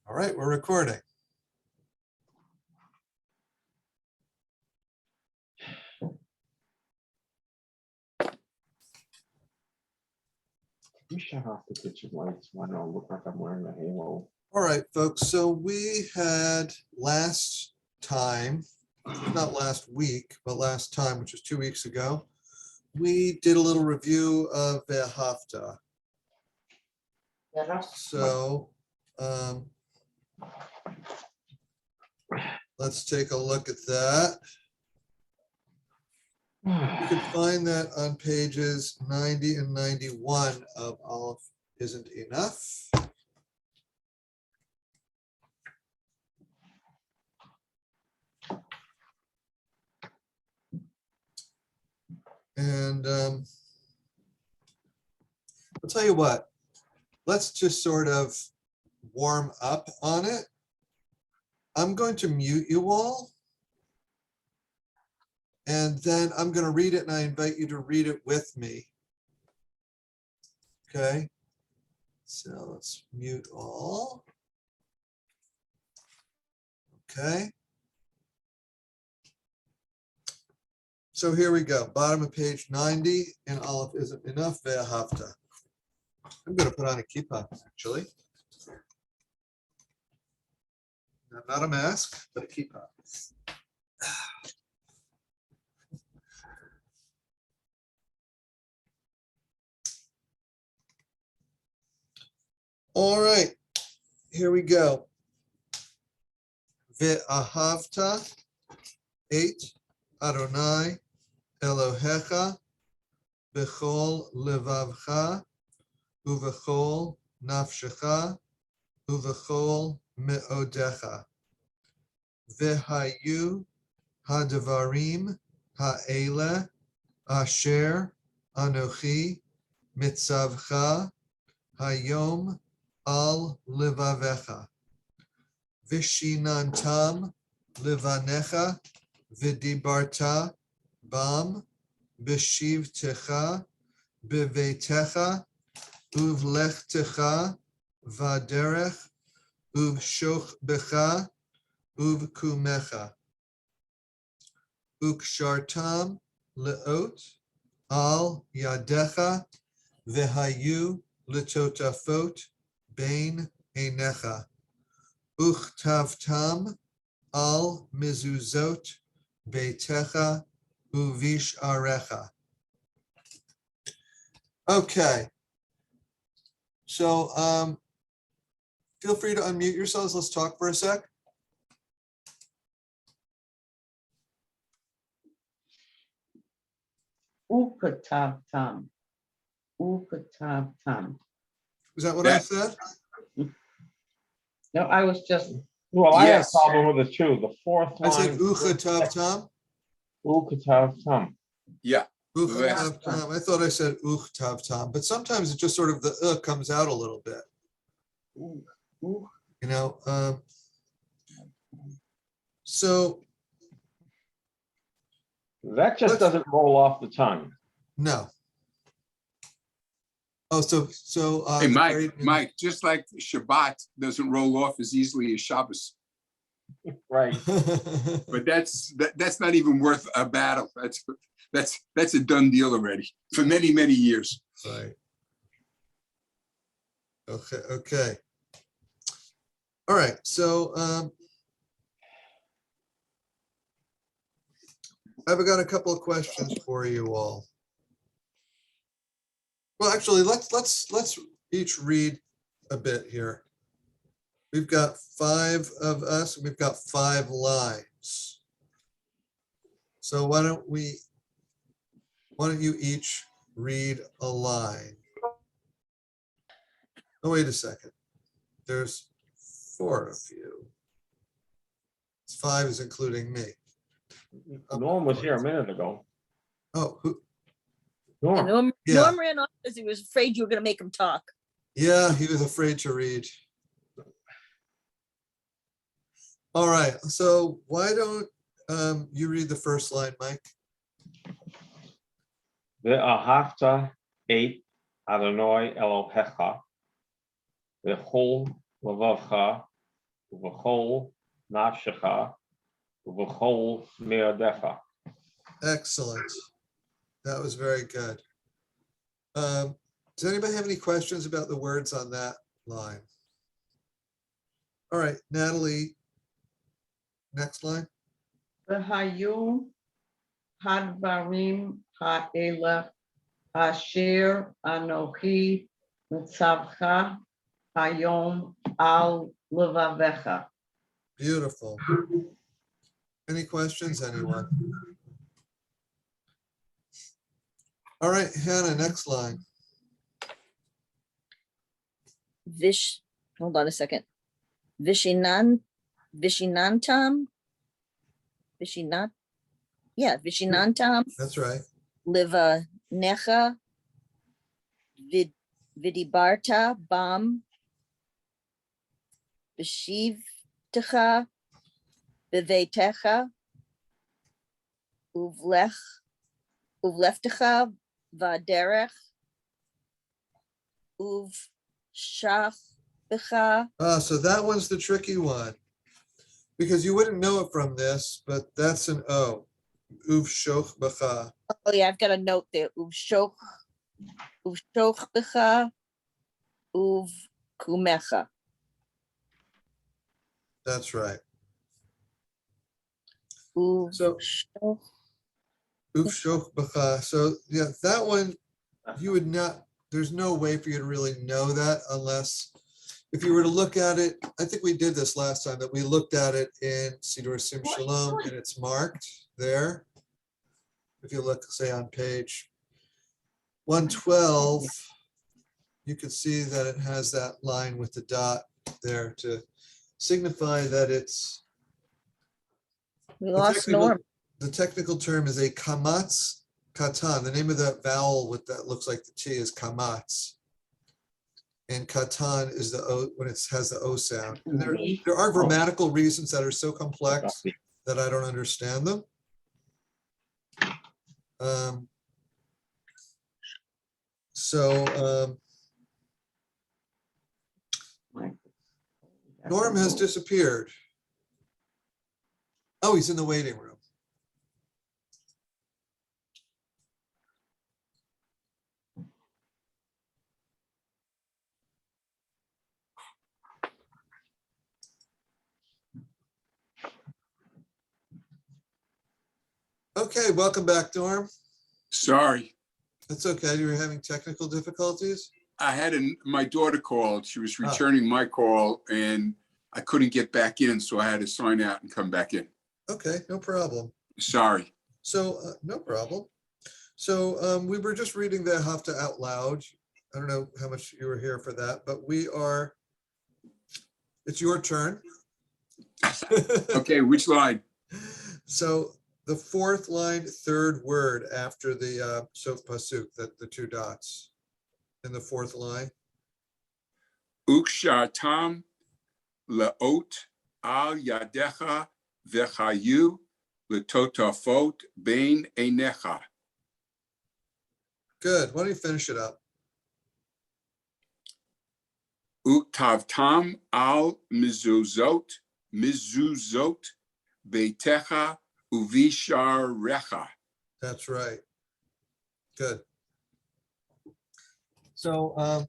All right, we're recording. You shut off the kitchen lights. Why don't I look like I'm wearing a halo? All right, folks. So we had last time, not last week, but last time, which was 2 weeks ago, we did a little review of the Hafta. So let's take a look at that. You can find that on pages 90 and 91 of Aleph Isn't Enough. And I'll tell you what, let's just sort of warm up on it. I'm going to mute you all. And then I'm going to read it, and I invite you to read it with me. Okay. So let's mute all. Okay. So here we go. Bottom of page 90 in Aleph Isn't Enough, Ve'ahavta. I'm going to put on a kippah, actually. Not a mask, but a kippah. All right, here we go. Ve'ahavta 8 Adonai Elohecha b'chol levavcha uv'chol nafshecha uv'chol me'odecha v'hayu hadvarim ha'ele asher anochi mitzavcha hayom al levavecha vishinantam levanecha v'dibarta bam b'shivtecha b'veitecha uvlechtecha v'derech uvshochbecha uvkumecha ukshartam leot al yadecha v'hayu letotafot bein einecha uchtavtam al mezuzot beitecha uvish arecha. Okay. So feel free to unmute yourselves. Let's talk for a sec. Ukatavtam. Ukatavtam. Is that what I said? No, I was just, Well, I have a Yes. problem with it too. The fourth I said line. uchatavtam. Ukatavtam. Yeah. Uchatavtam. I thought I said uchtavtam, but sometimes it just sort of the comes out a little bit. You know, so That just doesn't roll off the tongue. no. Oh, so Hey, the Mike, very- Mike, just like Shabbat doesn't roll off as easily as Shabbos, Right. but that's not even worth a battle. That's a done deal already for many, many years. Right. Okay. All right. So I've got a couple of questions for you all. Well, actually, let's each read a bit here. We've got 5 of us, and we've got 5 lines. So why don't you each read a line? Oh, wait a second. There's 4 of you. It's 5 is including me. Norm was here a minute ago. Oh, who? Norm. Norm, Yeah. Norm ran off because he was afraid you were going to make him talk. Yeah, he was afraid to read. All right, so why don't you read the first line, Mike? Ve'ahavta 8 Adonai Elohecha b'chol levavcha ובכל נפשך, ובכל מאודיך. Excellent. That was very good. Does anybody have any questions about the words on that line? All right, Natalie, next line. והיו הדברים האלה אשר אנוכי מצווך היום על לבביך. Beautiful. Any questions, anyone? All right, Hannah, next line. Hold on a second. Vishinantam. Vishinantam. That's right. Liva necha. Vidibarta bam. Beshivtecha. Bevetecha. Uvleftecha vaderech. Uvshachbecha. So that one's the tricky one because you wouldn't know it from this, but that's an O. Uvshoch b'cha. Oh yeah, I've got a note there. Uvshochbecha. Uvkumecha. That's right. So Uvshoch b'cha. So yeah, that one you would not. There's no way for you to really know that unless if you were to look at it. I think we did this last time that we looked at it in Siddur Sim Shalom and it's marked there. If you look, say on page 112, you can see that it has that line with the dot there to signify that it's we lost Norm. the technical term is a kamatz katan. The name of that vowel with that looks like the T is kamatz. And katan is the O when it has the O sound. And there are grammatical reasons that are so complex that I don't understand them. Norm has disappeared. Oh, he's in the waiting room. Okay, welcome back, Norm. Sorry, That's okay. You were having technical difficulties? my daughter called. She was Ah. returning my call and I couldn't get back in, so I had to sign out and come back in. Okay, no problem. Sorry. So, no problem. So we were just reading the Hafta out loud. I don't know how much you were here for that, but it's your turn. Okay, which line? So the fourth line, third word after the Sof Pasuk, that the two dots in the fourth line. Ukshatam laot al yadecha vechayu letotafot bein einecha. Good. Why don't you finish it up? Uktavtam al mizuzot beitecha uvisharecha. That's right. Good. So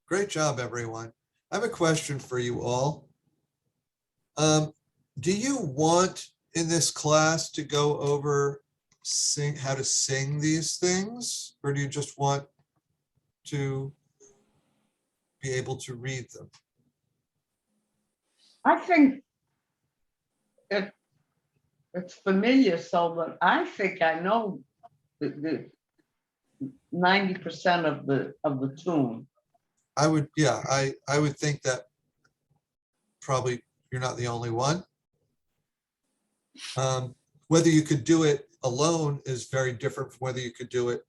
great job, everyone. I have a question for you all. Do you want in this class to go over how to sing these things, or do you just want to be able to read them? I think it's familiar, so that I think I know the 90% of the tune. I would think that probably you're not the only one. Whether you could do it alone is very different from whether you could do it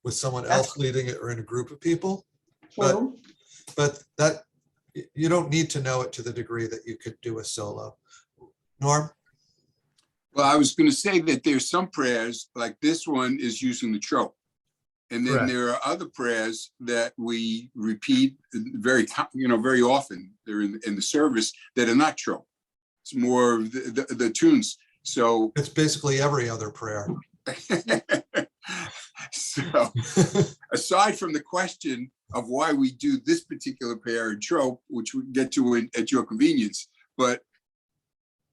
with someone else leading it or in a group of people. True. But that you don't need to know it to the degree that you could do a solo. Norm? Well, I was going to say that there's some prayers like this one is using the trope. And then Correct. there are other prayers that we repeat very, very often. They're in the service that are not trope. It's more of the tunes. So, It's basically every other prayer. so aside from the question of why we do this particular prayer in trope, which we get to at your convenience, but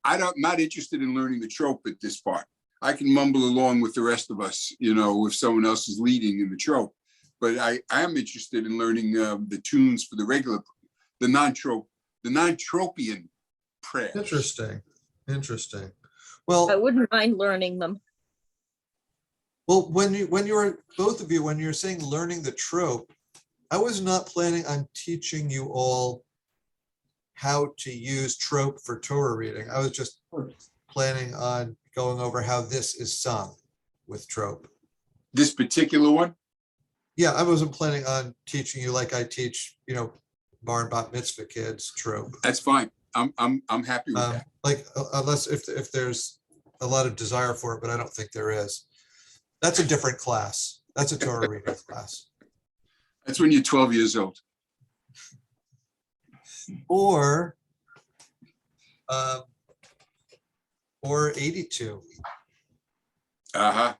I'm not interested in learning the trope at this part. I can mumble along with the rest of us, if someone else is leading in the trope. But I am interested in learning the tunes for the non-tropian prayers. Interesting. I Well, wouldn't mind learning them. when you're both of you, when you're saying learning the trope, I was not planning on teaching you all how to use trope for Torah reading. I was just planning on going over how this is sung with trope. This particular one? Yeah, I wasn't planning on teaching you like I teach, bar and bat mitzvah kids trope. That's fine. I'm happy with that. Like, unless if there's a lot of desire for it, but I don't think there is. That's a different class. That's a Torah reading class. That's when you're 12 years old. Or 82, Uh-huh.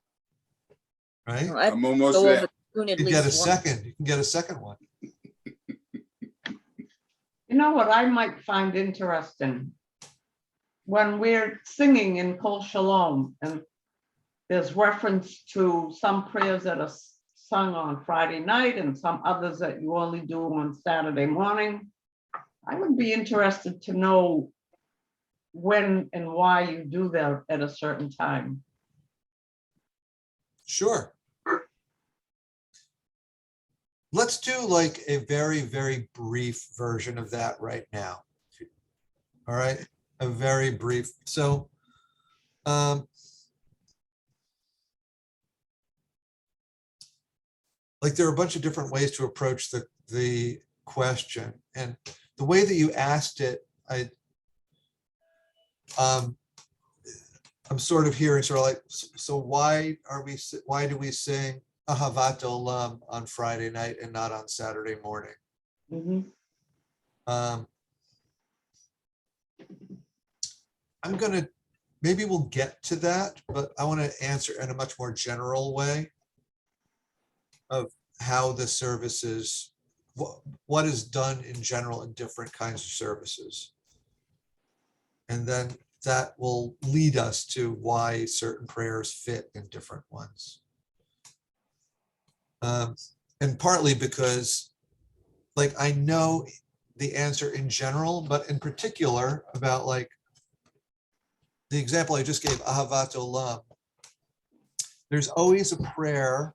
right? I I'm almost go there. over the tune at You get a least once. second. You can get a second one. You know what I might find interesting? When we're singing in Kol Shalom, and there's reference to some prayers that are sung on Friday night and some others that you only do on Saturday morning. I would be interested to know when and why you do that at a certain time. Sure. Let's do like a very, very brief version of that right now. All right, a very brief. So, like there are a bunch of different ways to approach the question, and the way that you asked it, I'm sort of hearing sort of like, so why do we sing Ahavat Olam on Friday night and not on Saturday morning? Mhm. Maybe we'll get to that, but I want to answer in a much more general way of how the services, what is done in general in different kinds of services. And then that will lead us to why certain prayers fit in different ones. And partly because, like, I know the answer in general, but in particular about like the example I just gave, Ahavat Olam. There's always a prayer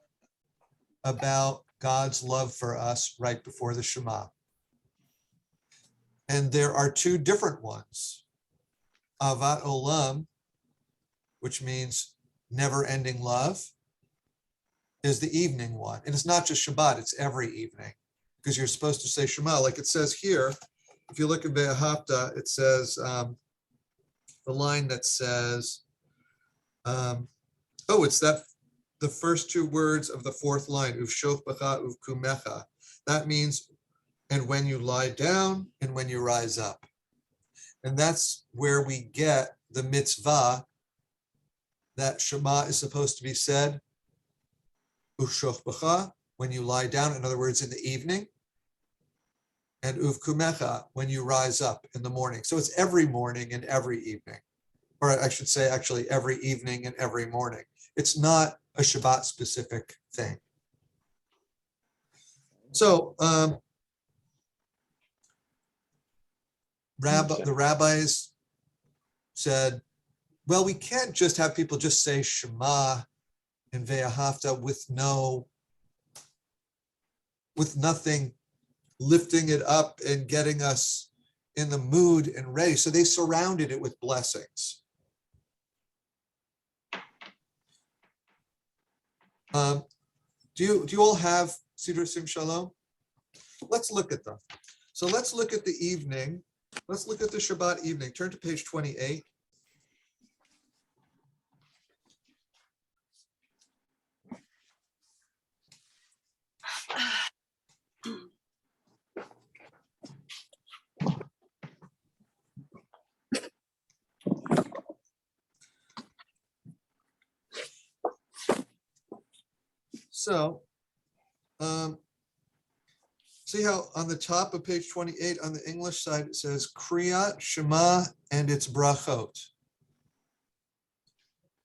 about God's love for us right before the Shema. And there are two different ones. Ahavat Olam, which means never-ending love, is the evening one. And it's not just Shabbat, it's every evening, because you're supposed to say Shema, like it says here. If you look at Ve'ahavta, it says, the line that says, it's that the first two words of the fourth line, Uvshoch B'cha Uvkumecha. That means, and when you lie down and when you rise up. And that's where we get the mitzvah that Shema is supposed to be said, Uvshoch B'cha, when you lie down, in other words, in the evening, and Uvkumecha, when you rise up in the morning. So it's every morning and every evening. Or I should say, actually, every evening and every morning. It's not a Shabbat specific thing. So the rabbis said, well, we can't just have people just say Shema and Ve'ahavta with nothing lifting it up and getting us in the mood and ready. So they surrounded it with blessings. Do you all have Siddur Sim Shalom? Let's look at them. So let's look at the evening. Let's look at the Shabbat evening. Turn to page 28. So, see how on the top of page 28 on the English side, it says Kriyat Shema and its brachot.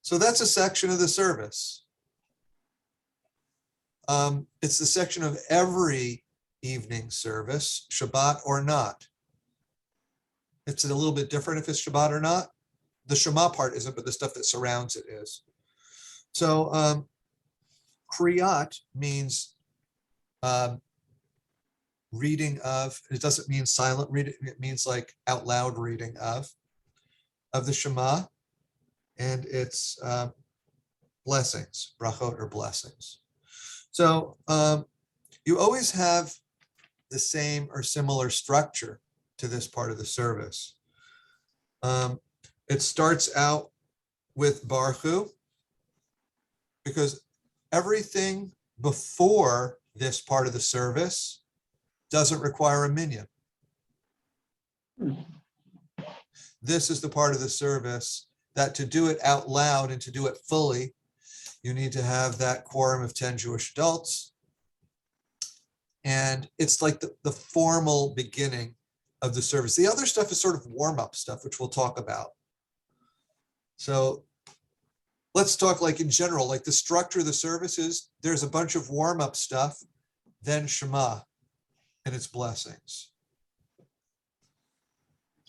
So that's a section of the service. It's the section of every evening service, Shabbat or not. It's a little bit different if it's Shabbat or not. The Shema part isn't, but the stuff that surrounds it is. So Kriyat means reading of. It doesn't mean silent reading. It means like out loud reading of the Shema and its blessings, brachot or blessings. So you always have the same or similar structure to this part of the service. It starts out with Baruch Hu, because everything before this part of the service doesn't require a minyan. This is the part of the service that to do it out loud and to do it fully, you need to have that quorum of 10 Jewish adults. And it's like the formal beginning of the service. The other stuff is sort of warm-up stuff, which we'll talk about. So let's talk like in general, like the structure of the service is there's a bunch of warm-up stuff, then Shema and its blessings.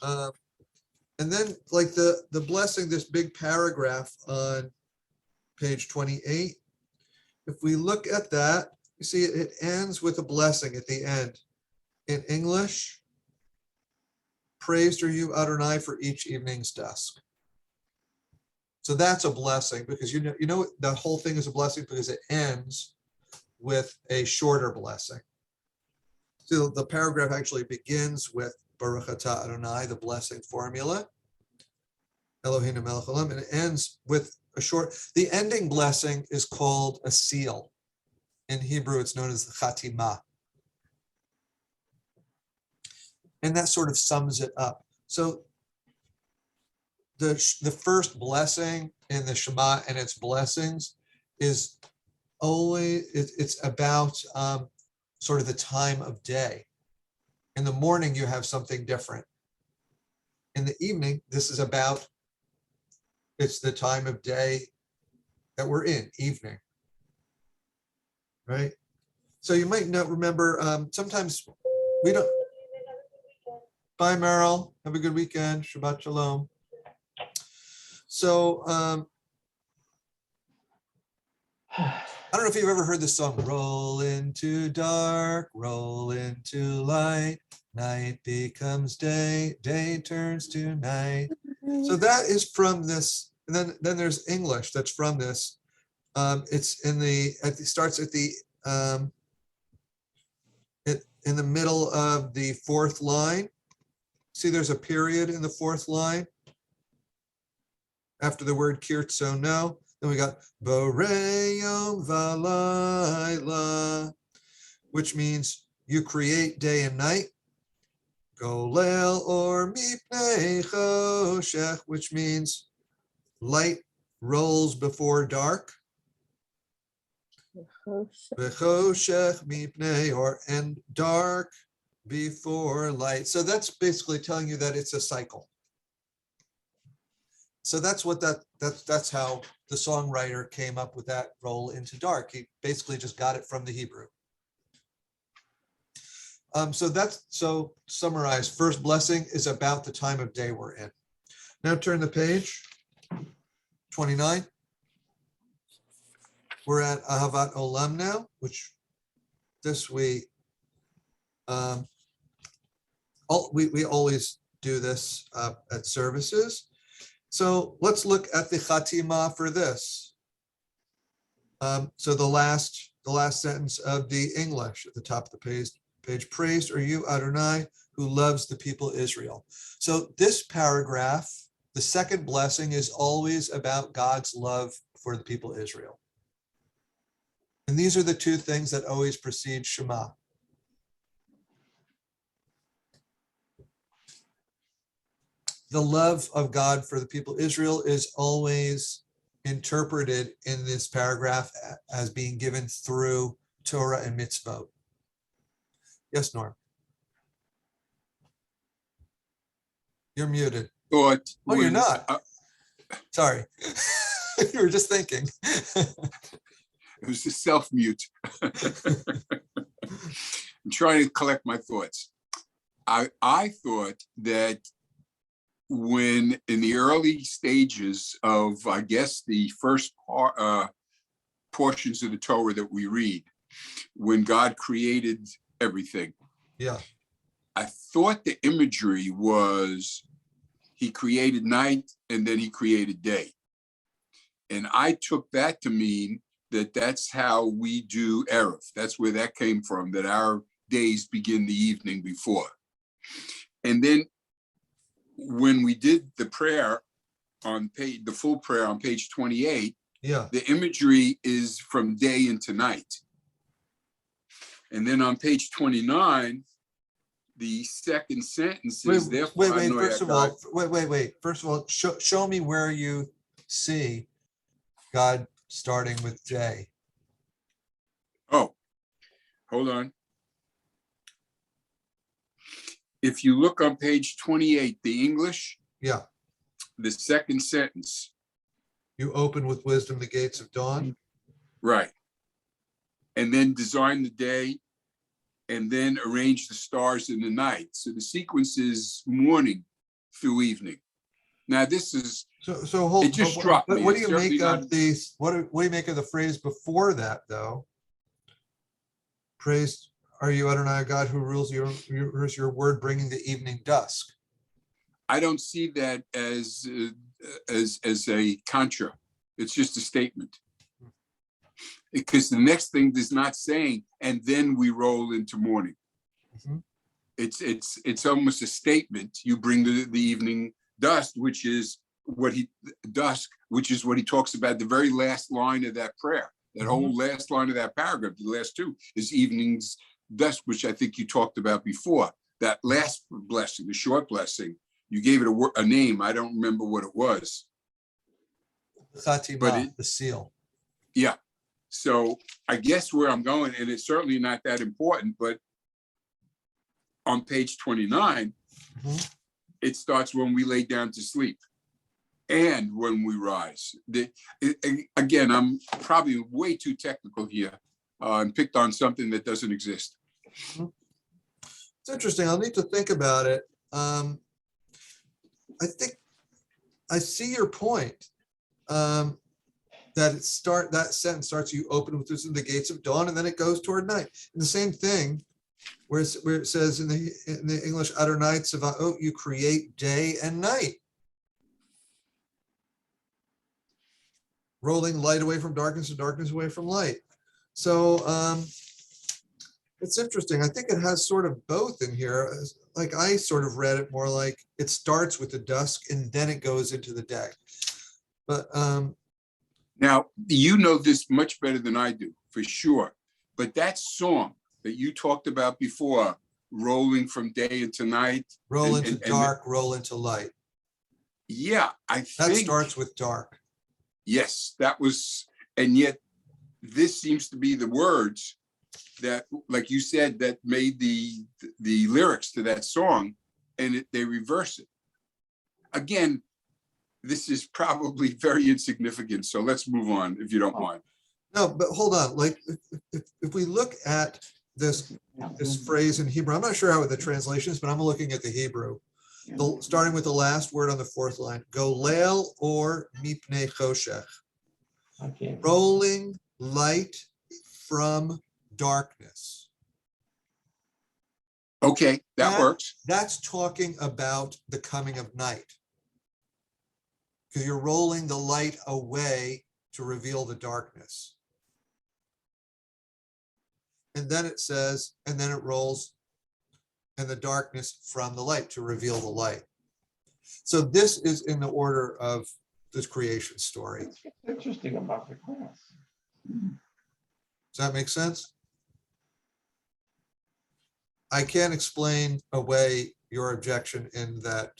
And then like the blessing, this big paragraph on page 28, if we look at that, you see it ends with a blessing at the end. In English, praised are you, Adonai, for each evening's dusk. So that's a blessing because you know the whole thing is a blessing because it ends with a shorter blessing. So the paragraph actually begins with Baruch atah Adonai, the blessing formula, Eloheinu melech haolam, and it ends with a short. The ending blessing is called a seal. In Hebrew, it's known as the Chatimah. And that sort of sums it up. So the first blessing in the Shema and its blessings is always, it's about sort of the time of day. In the morning, you have something different. In the evening, this is about, it's the time of day that we're in, evening. Right? So you might not remember, sometimes we don't. Bye, Meryl. Have a good weekend. Shabbat Shalom. So I don't know if you've ever heard the song, roll into dark, roll into light, night becomes day, day turns to night. So that is from this, and then there's English that's from this. It's in it starts at the in the middle of the fourth line. See, there's a period in the fourth line after the word kirtzono. Then we got borei yom v'layla, which means you create day and night. Golel or mipnei choshech, which means light rolls before dark. V'choshech mipnei, or and dark before light. So that's basically telling you that it's a cycle. So that's what that's how the songwriter came up with that roll into dark. He basically just got it from the Hebrew. So summarize, first blessing is about the time of day we're in. Now turn the page, 29. We're at Ahavat Olam now, which this we always do this at services. So let's look at the Chatima for this. So the last sentence of the English at the top of the page, praised are you, Adonai, who loves the people Israel. So this paragraph, the second blessing, is always about God's love for the people Israel. And these are the two things that always precede Shema. The love of God for the people Israel is always interpreted in this paragraph as being given through Torah and mitzvot? Yes, Norm. You're muted. Thought. Oh, you're was, not. Sorry. You were just thinking. It was a self-mute. I'm trying to collect my thoughts. I thought that when in the early stages of, I guess, the first portions of the Torah that we read, when God created everything, Yeah. I thought the imagery was he created night and then he created day. And I took that to mean that that's how we do Erev. That's where that came from, that our days begin the evening before. And then when we did the prayer on page, the full prayer on page 28, Yeah. the imagery is from day into night. And then on page 29, the second sentence is therefore. Wait. First of all, wait. First of all, show me where you see God starting with day. Oh, hold on. If you look on page 28, the English, Yeah. the second sentence, You open with wisdom the gates of dawn. right. And then design the day and then arrange the stars in the night. So the sequence is morning through evening. Now this is, So hold. it just struck me. What do It's you make certainly of not- these? What do you make of the phrase before that, though? Praised are you, Adonai, God, who rules your word, bringing the evening dusk. I don't see that as a contra. It's just a statement. Because the next thing is not saying, and then we roll into morning. Mhm. It's almost a statement. You bring the evening dusk, which is what he talks about. The very last line of that prayer, that whole last line of that paragraph, the last two is evening's dusk, which I think you talked about before. That last blessing, the short blessing, you gave it a name. I don't remember what it was. Chatima, the seal. Yeah. So I guess where I'm going, and it's certainly not that important, but on page 29, it starts when we lay down to sleep and when we rise. Again, I'm probably way too technical here and picked on something that doesn't exist. It's interesting. I'll need to think about it. I think I see your point. That sentence starts, you open with this in the gates of dawn, and then it goes toward night. And the same thing where it says in the English, Adonai Tzavaot, you create day and night. Rolling light away from darkness and darkness away from light. So it's interesting. I think it has sort of both in here. Like I sort of read it more like it starts with the dusk and then it goes into the day. But now, you know this much better than I do, for sure. But that song that you talked about before, rolling from day into night. Roll into dark, roll into light. Yeah, I That think. starts with dark. Yes, that was, and yet this seems to be the words that, like you said, that made the lyrics to that song, and they reverse it. Again, this is probably very insignificant, so let's move on if you don't mind. No, but hold on. Like if we look at this phrase in Hebrew, I'm not sure how the translation is, but I'm looking at the Hebrew. Starting with the last word on the fourth line, golel or mipnei choshech, rolling light from darkness. Okay, that works. That's talking about the coming of night. Because you're rolling the light away to reveal the darkness. And then it says, and then it rolls and the darkness from the light to reveal the light. So this is in the order of this creation story. That's what's interesting about the class. Does that make sense? I can't explain away your objection in that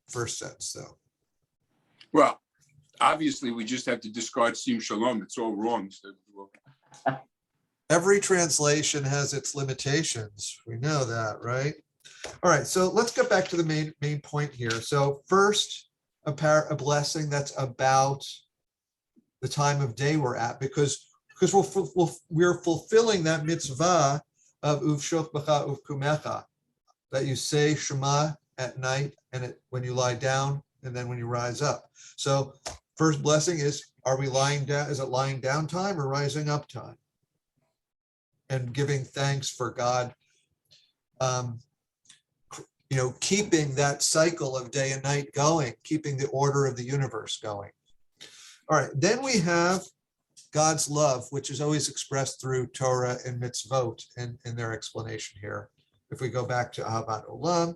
first sentence, though. Well, Obviously, we just have to discard Sim Shalom. It's all wrong. So, well, Every translation has its limitations. We know that, right? All right, so let's get back to the main point here. So first, a blessing that's about the time of day we're at, because we're fulfilling that mitzvah of uvshot b'cha uvkumecha, that you say Shema at night and when you lie down and then when you rise up. So first blessing is, are we lying down? Is it lying down time or rising up time? And giving thanks for God, keeping that cycle of day and night going, keeping the order of the universe going. All right, then we have God's love, which is always expressed through Torah and mitzvot in their explanation here. If we go back to Ahavat Olam,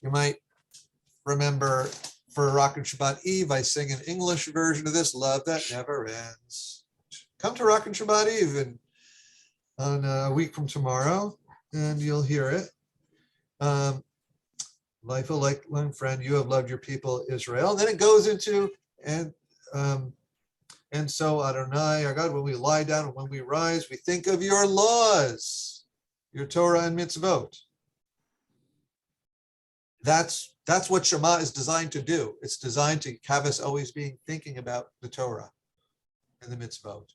you might remember for Rock and Shabbat Eve, I sing an English version of this, Love That Never Ends. Come to Rock and Shabbat Eve and on a week from tomorrow, and you'll hear it. Life a lifelong friend, you have loved your people Israel. And then it goes into and so Adonai, our God, when we lie down and when we rise, we think of your laws, your Torah and mitzvot. That's what Shema is designed to do. It's designed to have us always being thinking about the Torah and the mitzvot.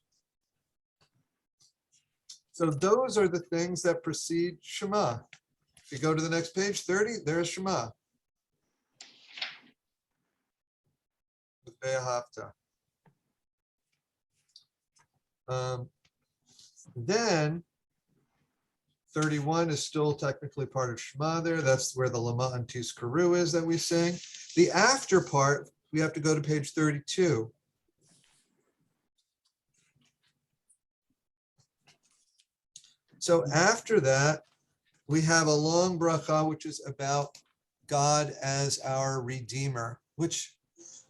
So those are the things that precede Shema. If you go to the next page, 30, there's Shema. With Be'ahavta. Then 31 is still technically part of Shema there. That's where the Lama and Tizkaru is that we sing. The after part, we have to go to page 32. So after that, we have a long bracha, which is about God as our Redeemer, which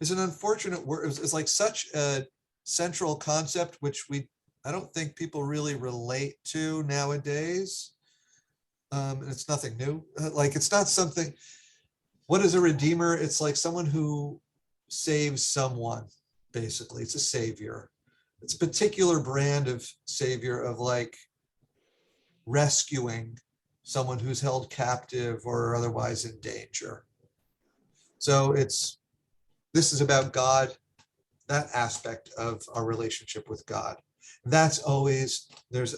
is an unfortunate word. It's like such a central concept, which I don't think people really relate to nowadays. It's nothing new. Like, it's not something, what is a Redeemer? It's like someone who saves someone, basically. It's a savior. It's a particular brand of savior of like rescuing someone who's held captive or otherwise in danger. So this is about God, that aspect of our relationship with God. That's always, there's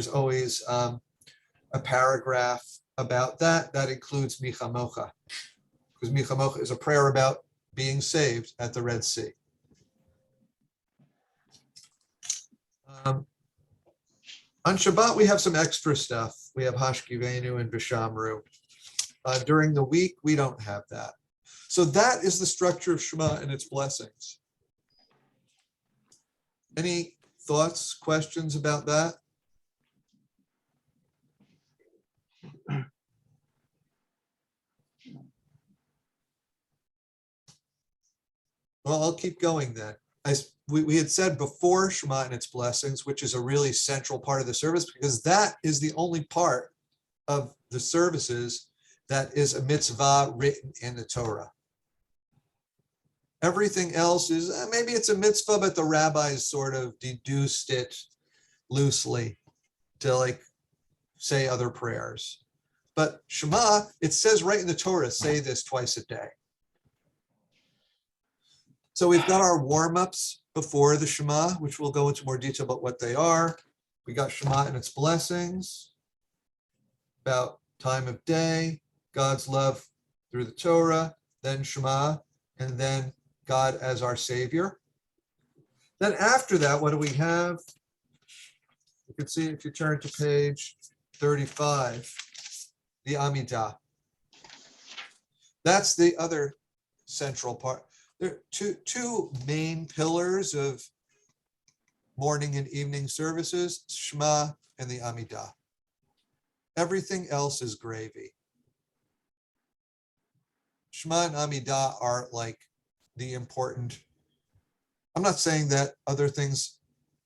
always a paragraph about that includes Michamocha, because Michamocha is a prayer about being saved at the Red Sea. On Shabbat, we have some extra stuff. We have Hashkivenu and Vishamru. During the week, we don't have that. So that is the structure of Shema and its blessings. Any thoughts, questions about that? Well, I'll keep going then. We had said before Shema and its blessings, which is a really central part of the service, because that is the only part of the services that is a mitzvah written in the Torah. Everything else is, maybe it's a mitzvah, but the rabbis sort of deduced it loosely to like say other prayers. But Shema, it says right in the Torah, say this twice a day. So we've got our warm-ups before the Shema, which we'll go into more detail about what they are. We got Shema and its blessings, about time of day, God's love through the Torah, then Shema, and then God as our Savior. Then after that, what do we have? You can see if you turn to page 35, the Amidah. That's the other central part. There are two main pillars of morning and evening services, Shema and the Amidah. Everything else is gravy. Shema and Amidah are like the important. I'm not saying that other things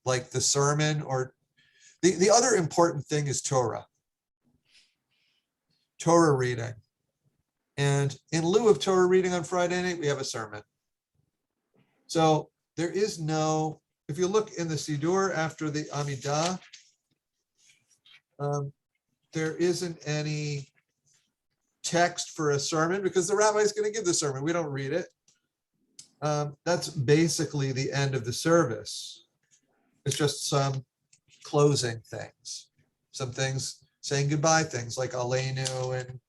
like the sermon or the other important thing is Torah reading. And in lieu of Torah reading on Friday night, we have a sermon. So there is no, if you look in the Siddur after the Amidah, there isn't any text for a sermon because the rabbi is going to give the sermon. We don't read it. That's basically the end of the service. It's just some closing things, some things saying goodbye, things like Aleinu and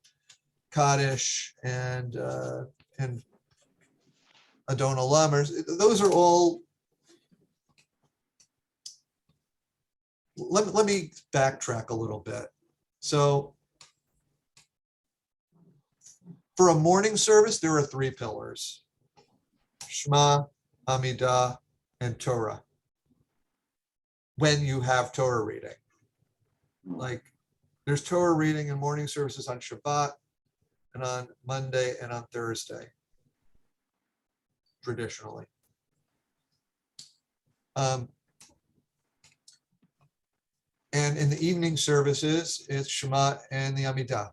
Kaddish and Adon Olam. Those are all. Let me backtrack a little bit. So for a morning service, there are 3 pillars: Shema, Amidah, and Torah. When you have Torah reading, like there's Torah reading in morning services on Shabbat and on Monday and on Thursday, traditionally. And in the evening services, it's Shema and the Amidah.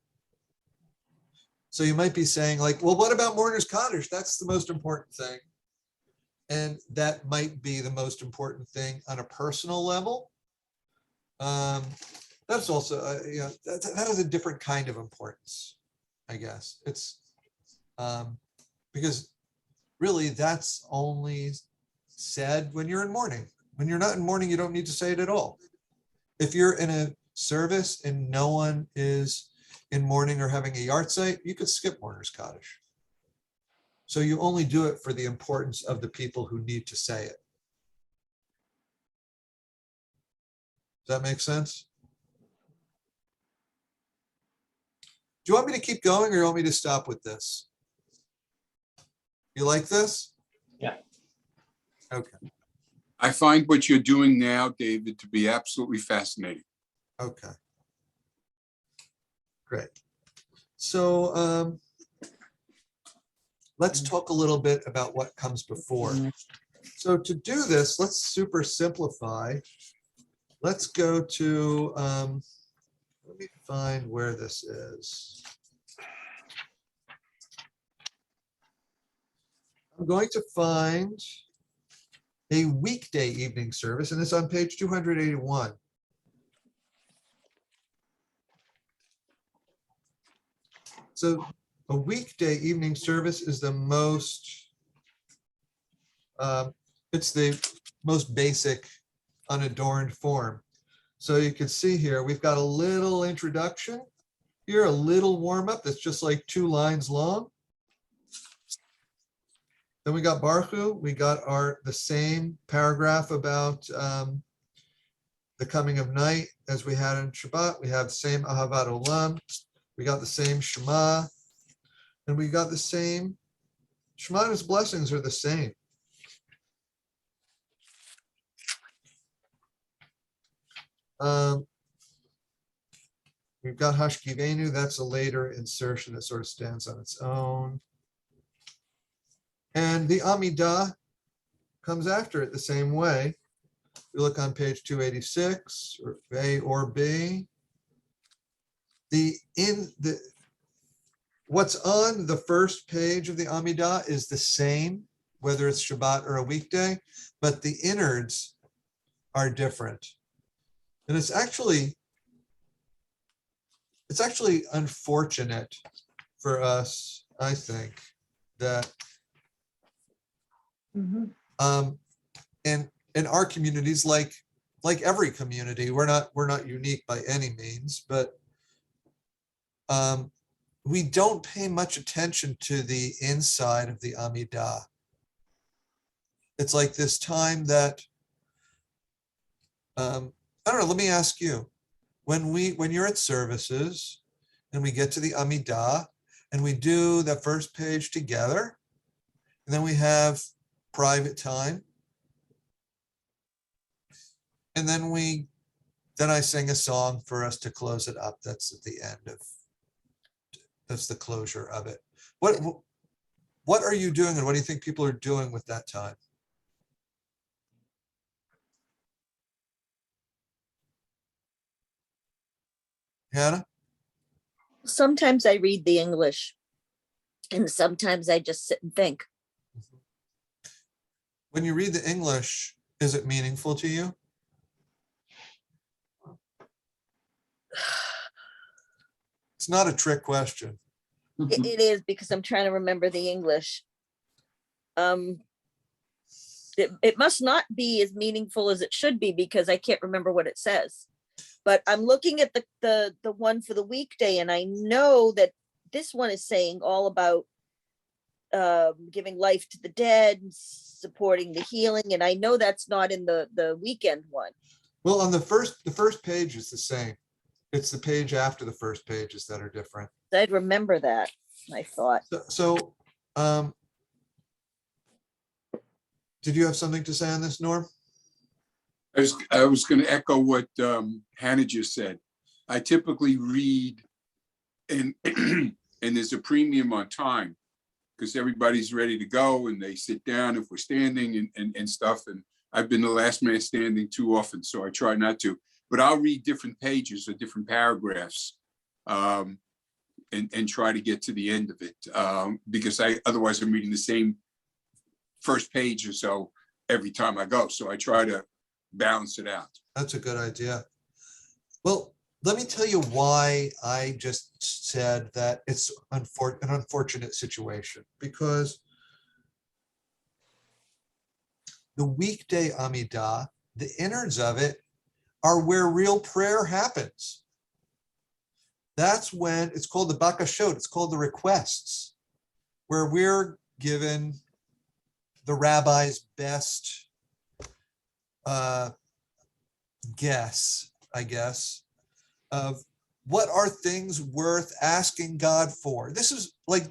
So you might be saying like, well, what about Mourner's Kaddish? That's the most important thing. And that might be the most important thing on a personal level. That's also, that has a different kind of importance, I guess. It's because really that's only said when you're in mourning. When you're not in mourning, you don't need to say it at all. If you're in a service and no one is in mourning or having a yahrzeit, you could skip Mourner's Kaddish. So you only do it for the importance of the people who need to say it. Does that make sense? Do you want me to keep going or you want me to stop with this? You like this? Yeah. Okay. I find what you're doing now, David, to be absolutely fascinating. Okay. Great. So let's talk a little bit about what comes before. So to do this, let's super simplify. Let's go to, let me find where this is. I'm going to find a weekday evening service, and it's on page 281. So a weekday evening service is the most, it's the most basic unadorned form. So you can see here, we've got a little introduction here, a little warm up that's just like 2 lines long. Then we got Baruch Hu, we got the same paragraph about the coming of night as we had in Shabbat. We have the same Ahavat Olam. We got the same Shema, and we got the same, Shema and his blessings are the same. We've got Hashkivenu, that's a later insertion that sort of stands on its own. And the Amidah comes after it the same way. We look on page 286, or A or B. What's on the first page of the Amidah is the same, whether it's Shabbat or a weekday, but the innards are different. And it's actually unfortunate for us, I think, that in our communities, like every community, we're not unique by any means, but we don't pay much attention to the inside of the Amidah. It's like this time that, I don't know, let me ask you, when you're at services and we get to the Amidah and we do the first page together, and then we have private time, and then I sing a song for us to close it up. That's at the end of, that's the closure of it. What are you doing and what do you think people are doing with that time? Hannah? Sometimes I read the English and sometimes I just sit and think. When you read the English, is it meaningful to you? It's not a trick question. It is, because I'm trying to remember the English. It must not be as meaningful as it should be, because I can't remember what it says. But I'm looking at the one for the weekday, and I know that this one is saying all about giving life to the dead, supporting the healing, and I know that's not in the weekend one. Well, on the first page is the same. It's the page after the first pages that are different. I'd remember that, I thought. So, did you have something to say on this, Norm? I was going to echo what Hannah just said. I typically read, and and there's a premium on time, because everybody's ready to go and they sit down if we're standing and stuff. And I've been the last man standing too often, so I try not to. But I'll read different pages or different paragraphs and try to get to the end of it, because otherwise I'm reading the same first page or so every time I go. So I try to balance it out. That's a good idea. Well, let me tell you why I just said that it's an unfortunate situation, because the weekday Amidah, the innards of it, are where real prayer happens. That's when it's called the bakashot, it's called the requests, where we're given the rabbi's best guess, I guess, of what are things worth asking God for. This is like,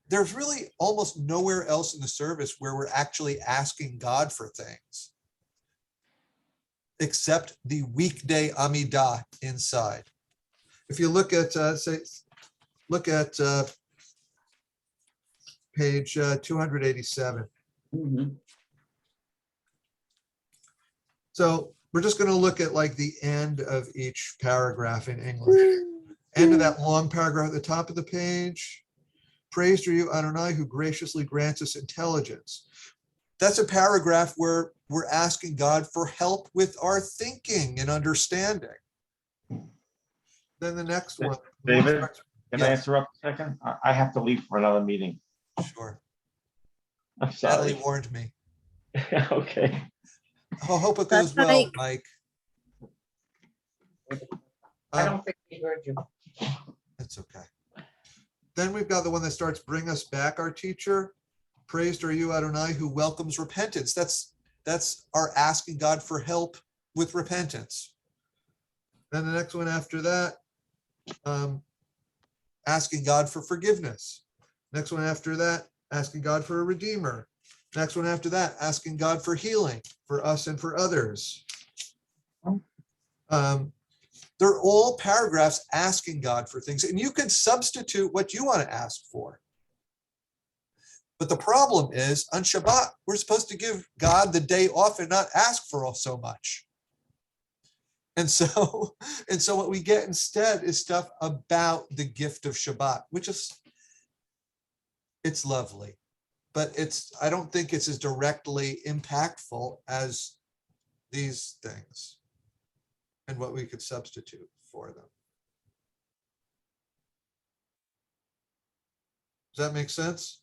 there's really almost nowhere else in the service where we're actually asking God for things, except the weekday Amidah inside. If you look at, page 287. Mhm. So we're just going to look at like the end of each paragraph in English. End of that long paragraph at the top of the page. Praised are you, Adonai, who graciously grants us intelligence. That's a paragraph where we're asking God for help with our thinking and understanding. Then the next one. David, can I Yes. interrupt a second? I have to leave for another meeting. Sure. I'm Natalie sorry. warned me. Okay. I hope it goes well, Mike. Mike. I don't think he heard you. That's okay. Then we've got the one that starts, bring us back, our teacher. Praised are you, Adonai, who welcomes repentance. That's our asking God for help with repentance. Then the next one after that, asking God for forgiveness. Next one after that, asking God for a redeemer. Next one after that, asking God for healing for us and for others. They're all paragraphs asking God for things, and you can substitute what you want to ask for. But the problem is, on Shabbat, we're supposed to give God the day off and not ask for so much. And so what we get instead is stuff about the gift of Shabbat, which is, it's lovely, but I don't think it's as directly impactful as these things and what we could substitute for them. Does that make sense?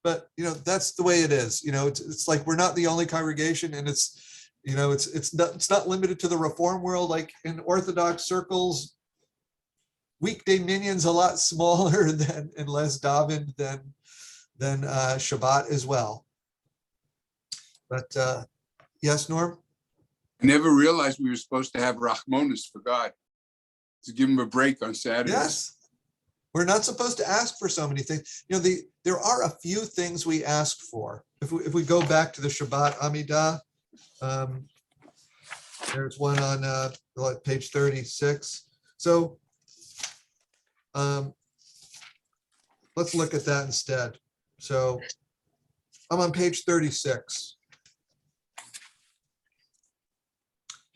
But, that's the way it is. It's like, we're not the only congregation, and it's not limited to the Reform world. Like in Orthodox circles, weekday minyan's a lot smaller and less davened than Shabbat as well. But yes, Norm? I never realized we were supposed to have Rachmanis for God, to give him a break on Saturdays. Yes. We're not supposed to ask for so many things. There are a few things we ask for. If we go back to the Shabbat Amidah, there's one on page 36. So let's look at that instead. So I'm on page 36.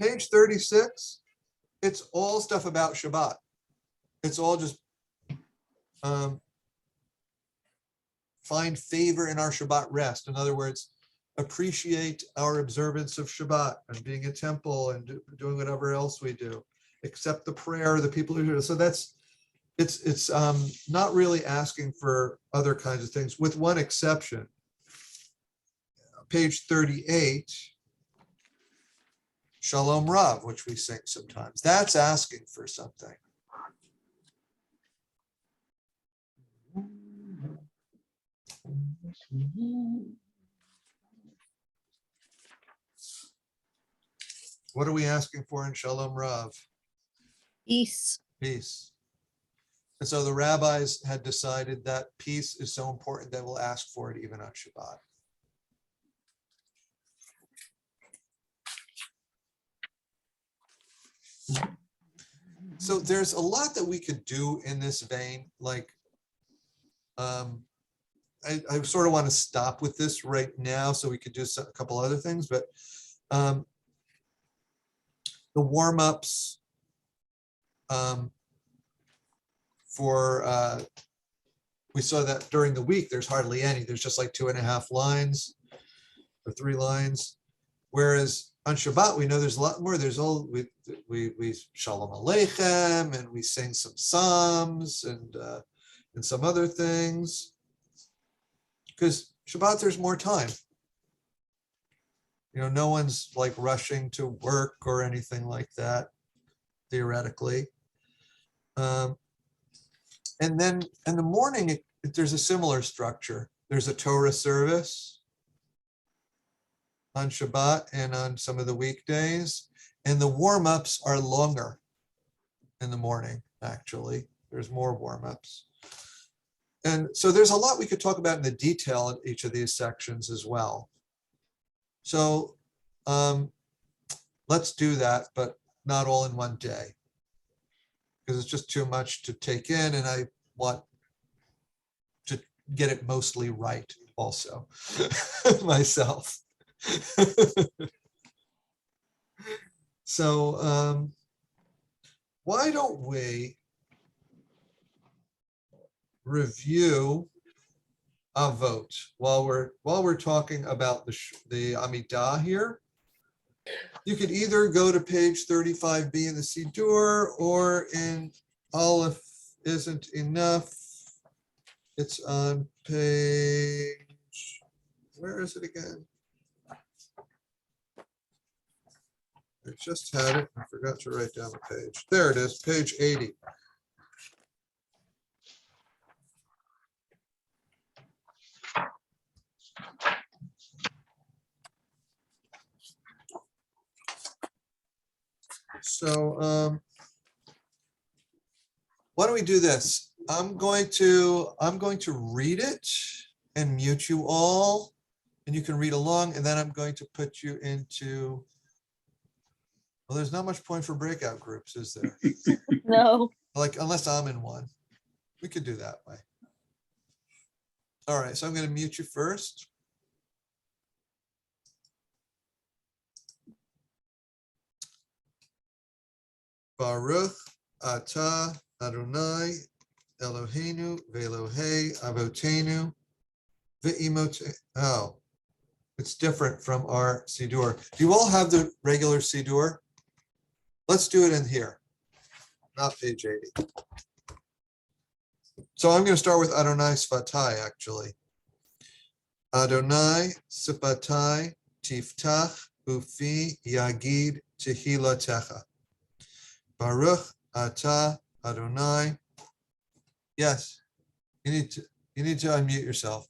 Page 36, it's all stuff about Shabbat. It's all just find favor in our Shabbat rest. In other words, appreciate our observance of Shabbat and being at temple and doing whatever else we do, accept the prayer of the people who do. So that's, it's not really asking for other kinds of things, with one exception. Page 38, Shalom Rav, which we sing sometimes. That's asking for something. What are we asking for in Shalom Rav? Peace. Peace. And so the rabbis had decided that peace is so important that we'll ask for it even on Shabbat. So there's a lot that we could do in this vein. Like, I sort of want to stop with this right now so we could do a couple other things, but the warm-ups we saw that during the week, there's hardly any. There's just like 2.5 lines or 3 lines. Whereas on Shabbat, we know there's a lot more. There's all, we Shalom Aleichem, and we sing some Psalms and some other things. Because Shabbat, there's more time. You know, no one's like rushing to work or anything like that, theoretically. And then in the morning, there's a similar structure. There's a Torah service on Shabbat and on some of the weekdays. And the warm-ups are longer in the morning, actually. There's more warm-ups. And so there's a lot we could talk about in the detail in each of these sections as well. So let's do that, but not all in one day, because it's just too much to take in, and I want to get it mostly right also myself. So why don't we review Avot while we're talking about the Amidah here. You could either go to page 35b in the Siddur, or in Aleph isn't enough. It's on page, where is it again? I just had it. I forgot to write down the page. There it is, page 80. So why don't we do this? I'm going to read it and mute you all, and you can read along, and then I'm going to put you into, well, there's not much point for breakout groups, is there? No. Like, unless I'm in one. We could do that way. All right, so I'm going to mute you first. Baruch atah Adonai Eloheinu ve'Elohei Avotenu ve'imot. Oh, it's different from our Siddur. Do you all have the regular Siddur? Let's do it in here, not page 80. So I'm going to start with Adonai Sfatai, actually. Adonai Sfatai Tiftach Ufi Yagid Tehilatecha. Baruch atah Adonai. Yes, you need to unmute yourself.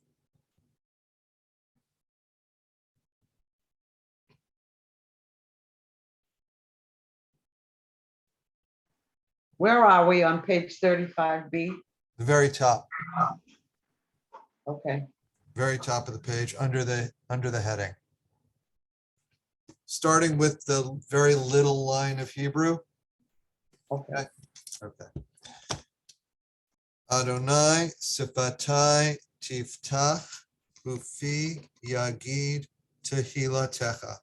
Where are we on page 35B? The very top, Okay, very top of the page, under the heading. Starting with the very little line of Hebrew. okay. Okay. Adonai Sifatai Tiftach Ufi Yagid Tehilatecha.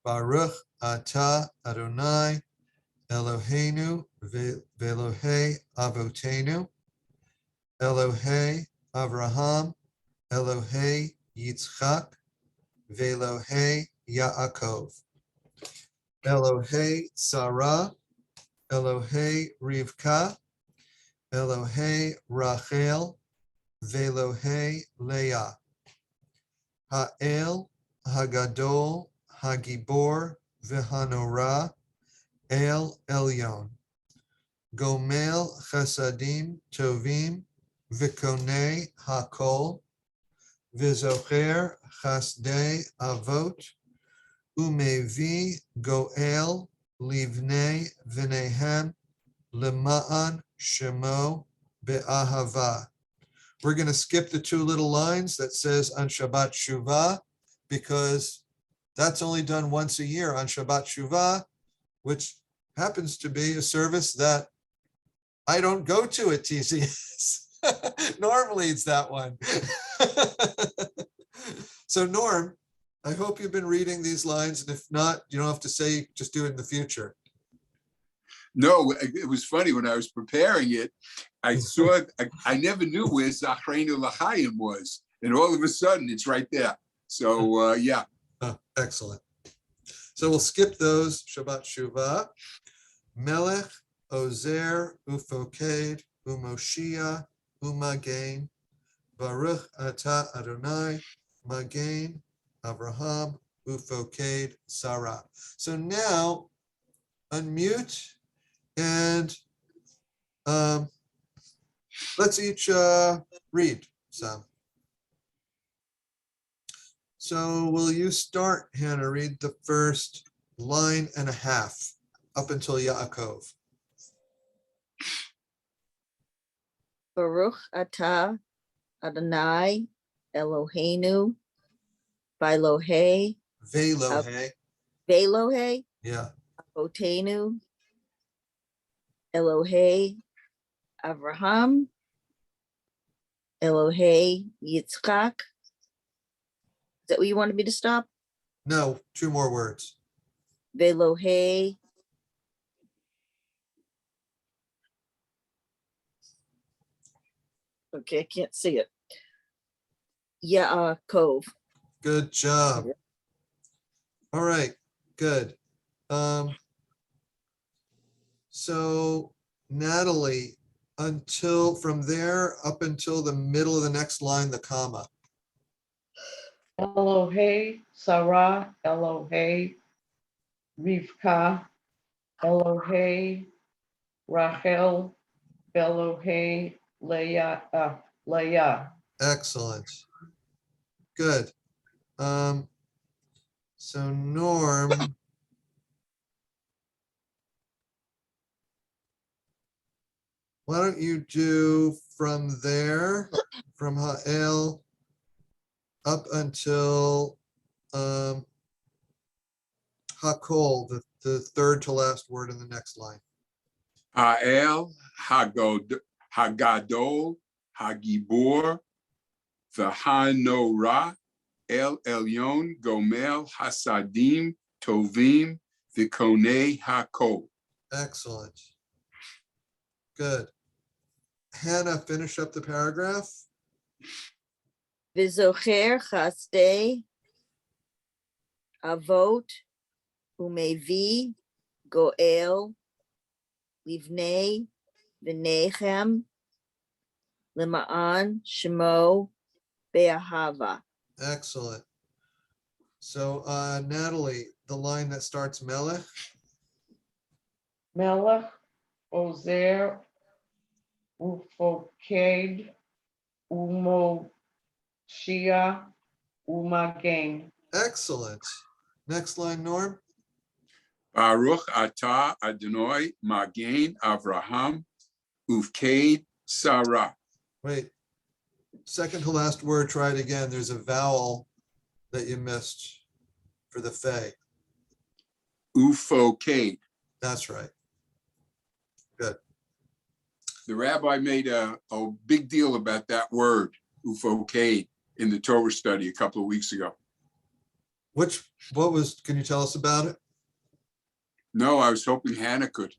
Baruch atah Adonai Eloheinu ve'Elohei Avotenu Elohei Avraham, Elohei Yitzchak, Velohei Yaakov. Elohei Sarah, Elohei Rivka, Elohei Rachel, Velohei Leah. Ha'el, Hagadol, Hagibor, Vehanora, El Elyon. Gomel Chesadim Tovim, Vikonei Hakol, Vizocher Chasdei Avot, Umevi Goel Livnei V'nehem Lema'an Shemo Be'ahava. We're going to skip the two little lines that says on Shabbat Shuvah, because that's only done once a year on Shabbat Shuvah, which happens to be a service that I don't go to at TCS. Norm leads that one. So Norm, I hope you've been reading these lines, and if not, you don't have to say, just do it in the future. No, it was funny when I was preparing it. I saw, I never knew where Zachreinu L'chaim was. And all of a sudden it's right there. So yeah. Oh, excellent. So we'll skip those. Shabbat Shuvah. Melech, Ozer, Ufoked, Umoshia, Umagen, Baruch Atah Adonai, Magen, Abraham, Ufoked, Sarah. So now unmute and let's each read some. So will you start, Hannah, read the first line and a half up until Yaakov. Baruch atah Adonai Eloheinu Vailohe Velohe. Velohe Yeah, Avotenu Elohe Avraham Elohe Yitzchak. Is that where you wanted me to stop? no, two more words. Velohe okay, I can't see it. Yaakov. Good job. All right, good. So Natalie, from there up until the middle of the next line, the comma. Elohei Sarah, Elohei Rivka, Elohei Rachel, Elohei Leah. Excellent. Good. So Norm, why don't you do from there, from Ha'el up until Hakol, the third to last word in the next line. Ha'el, Hagadol, Hagibor, V'hanora, El Elyon, Gomel, Hasadim, Tovim, V'konei Hakol. Excellent. Good. Hannah, finish up the paragraph. Vizocher Chasdei Avot Umevi Goel Livnei V'nechem Lema'an Shemo Be'ahava. Excellent. So Natalie, the line that starts Melech. Melech, Ozer, Ufoked, Umoshia, Umagen. Excellent. Next line, Norm. Baruch atah Adonai Magen Avraham Ufked Sarah. Wait. Second to last word, try it again. There's a vowel that you missed for the Fe. Ufoked. That's right. Good. The rabbi made a big deal about that word, Ufoked, in the Torah study a couple of weeks ago. Can you tell us about it? No, I was hoping Hannah could.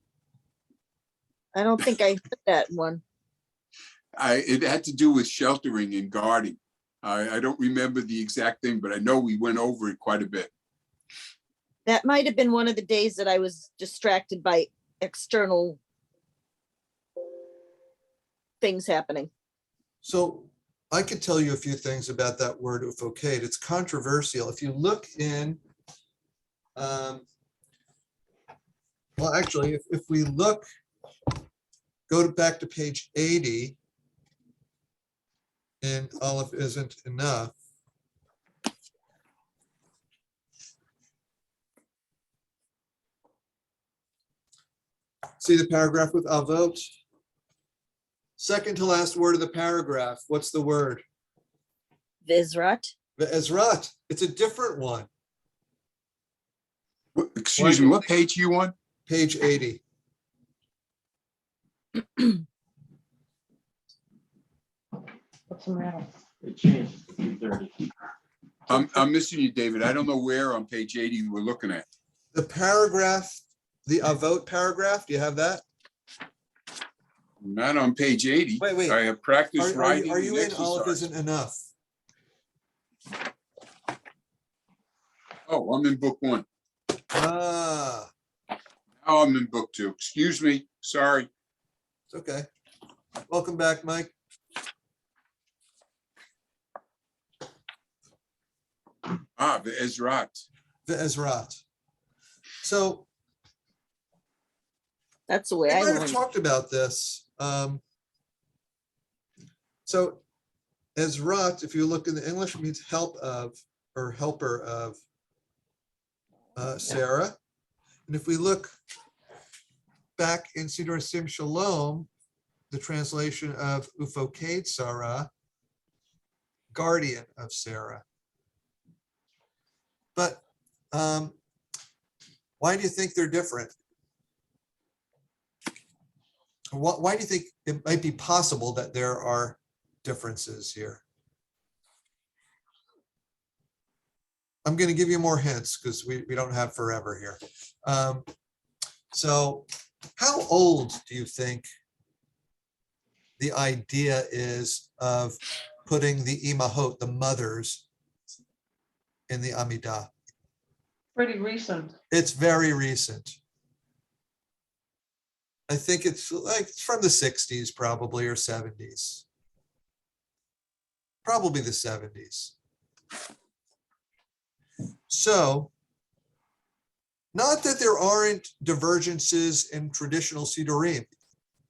I don't think I heard that one. It had to do with sheltering and guarding. I don't remember the exact thing, but I know we went over it quite a bit. That might have been one of the days that I was distracted by external things happening. So I could tell you a few things about that word ufocate. It's controversial. If you look in, well, actually, if we look, back to page 80, and Aleph isn't enough. See the paragraph with Avot? Second to last word of the paragraph. What's the word? Vizrat. Ve'ezrat. It's a different one. Excuse me, what page are you on? Page 80. What's the matter? It changed to 330. I'm missing you, David. I don't know where on page 80 we're looking at. The paragraph, the Avot paragraph, do you have that? Not on page 80. Wait. I have practice Are writing you and in Aleph exercise. isn't enough? Oh, I'm in book 1. Ah, Now I'm in book 2. Excuse me. Sorry. it's okay. Welcome back, Mike. The Ezrat. Ve'ezrat. So That's the way we I might have learned. talked about this. So Ezrat, if you look in the English, means help of or helper of Sarah. And if we look back in Siddur Sim Shalom, the translation of Ufoked Sarah, guardian of Sarah. But why do you think they're different? Why do you think it might be possible that there are differences here? I'm going to give you more hints because we don't have forever here. So how old do you think the idea is of putting the imahot, the mothers, in the Amidah? Pretty recent. It's very recent. I think it's from the 60s probably, or 70s. Probably the 70s. So, not that there aren't divergences in traditional Siddurim.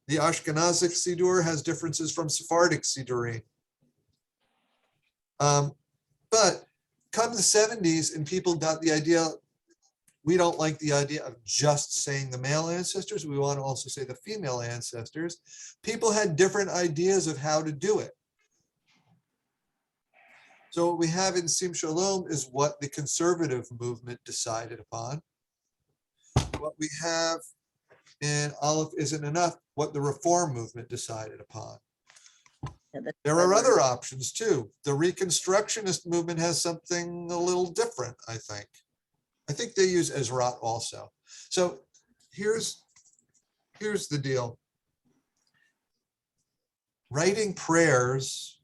The Ashkenazic Siddur has differences from Sephardic Siddurim. But come the 70s and people got the idea, we don't like the idea of just saying the male ancestors. We want to also say the female ancestors. People had different ideas of how to do it. So what we have in Sim Shalom is what the conservative movement decided upon. What we have in Aleph isn't enough, what the reform movement decided upon. Yeah, that's There what I are other learned. options too. The Reconstructionist movement has something a little different, I think. I think they use Ezrat also. So here's the deal. Writing prayers,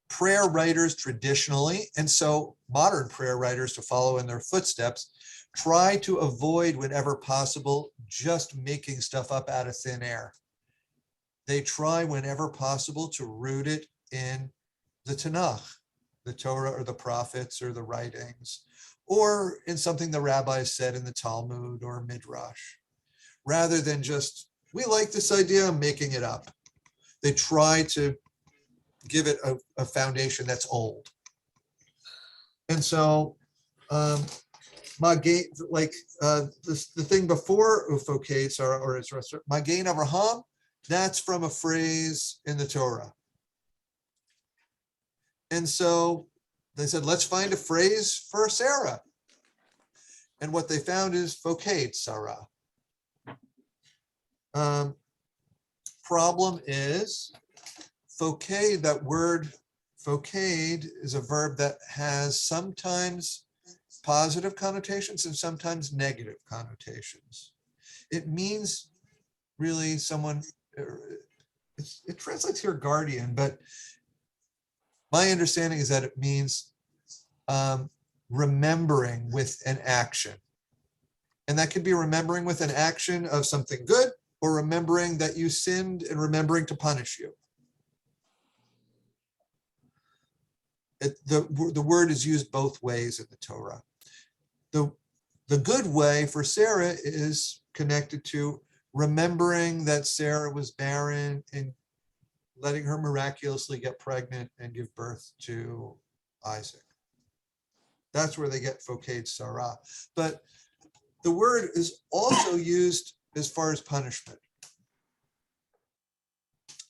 prayer writers traditionally, and so modern prayer writers to follow in their footsteps, try to avoid whenever possible just making stuff up out of thin air. They try whenever possible to root it in the Tanakh, the Torah or the prophets or the writings, or in something the rabbis said in the Talmud or Midrash, rather than just, we like this idea, I'm making it up. They try to give it a foundation that's old. And so, the thing before Ufokes or its Magain Avraham, that's from a phrase in the Torah. And so they said, let's find a phrase for Sarah. And what they found is Foked Sarah. Problem is, Foked, that word Foked is a verb that has sometimes positive connotations and sometimes negative connotations. It means really someone, it translates here guardian, but my understanding is that it means remembering with an action. And that could be remembering with an action of something good, or remembering that you sinned and remembering to punish you. The word is used both ways in the Torah. The good way for Sarah is connected to remembering that Sarah was barren and letting her miraculously get pregnant and give birth to Isaac. That's where they get Foked Sarah. But the word is also used as far as punishment.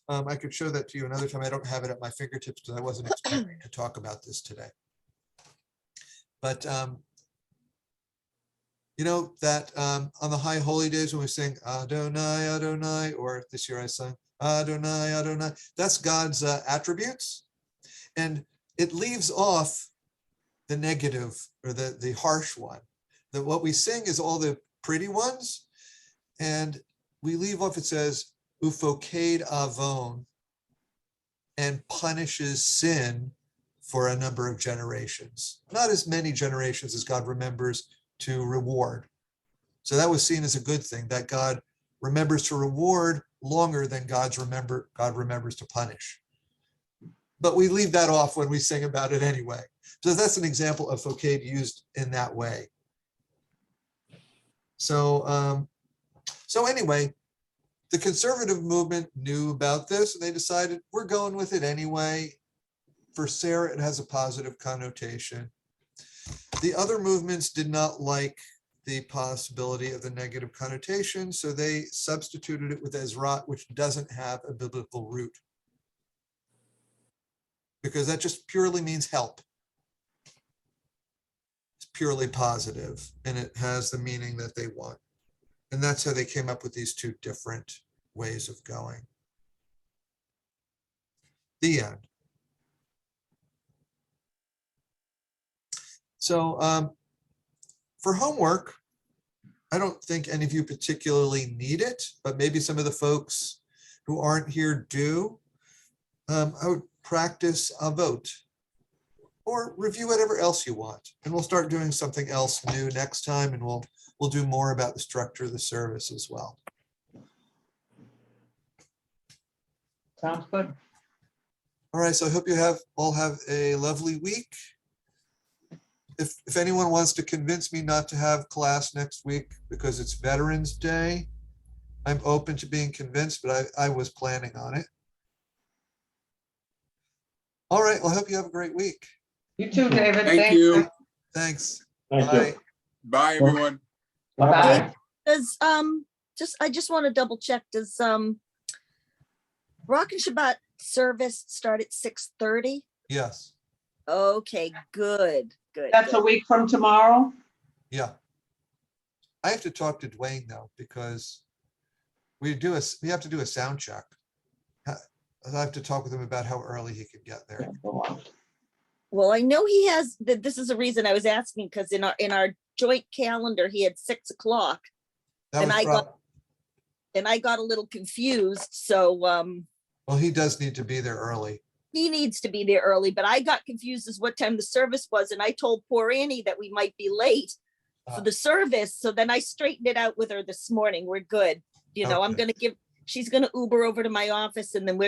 I could show that to you another time. I don't have it at my fingertips because I wasn't expecting to talk about this today. But you know that on the high holy days when we sing Adonai, Adonai, or this year I sang Adonai, Adonai, that's God's attributes. And it leaves off the negative or the harsh one. That what we sing is all the pretty ones. And we leave off, it says, Ufoked Avon, and punishes sin for a number of generations. Not as many generations as God remembers to reward. So that was seen as a good thing, that God remembers to reward longer than God remembers to punish. But we leave that off when we sing about it anyway. So that's an example of Foked used in that way. So anyway, the conservative movement knew about this and they decided we're going with it anyway. For Sarah, it has a positive connotation. The other movements did not like the possibility of the negative connotation, so they substituted it with Ezrat, which doesn't have a biblical root, because that just purely means help. It's purely positive, and it has the meaning that they want. And that's how they came up with these two different ways of going. The end. So for homework, I don't think any of you particularly need it, but maybe some of the folks who aren't here do. I would practice Avot or review whatever else you want. And we'll start doing something else new next time, and we'll do more about the structure of the service as well. Sounds good. All right, so I hope you all have a lovely week. If anyone wants to convince me not to have class next week because it's Veterans Day, I'm open to being convinced, but I was planning on it. All right, well, I hope you have a great week. You too, David. Thank you. Thanks. Thank Bye. you. Bye, everyone. Bye. Does, I just want to double check, does, Rock and Shabbat service start at 6:30? Yes, Okay, good. That's a week from tomorrow? yeah. I have to talk to Dwayne though, because we have to do a sound check. I have to talk with him about how early he could get there. Yeah, go on. Well, I know he has, this is the reason I was asking, because in our joint calendar, he had 6 o'clock. That And was I got a little confused, so well, he does need to be there early. he needs to be there early, but I got confused as what time the service was, and I told poor Annie that we might be late for the service, so then I straightened it out with her this morning. We're good. You know, Okay. she's gonna Uber over to my office, and then we're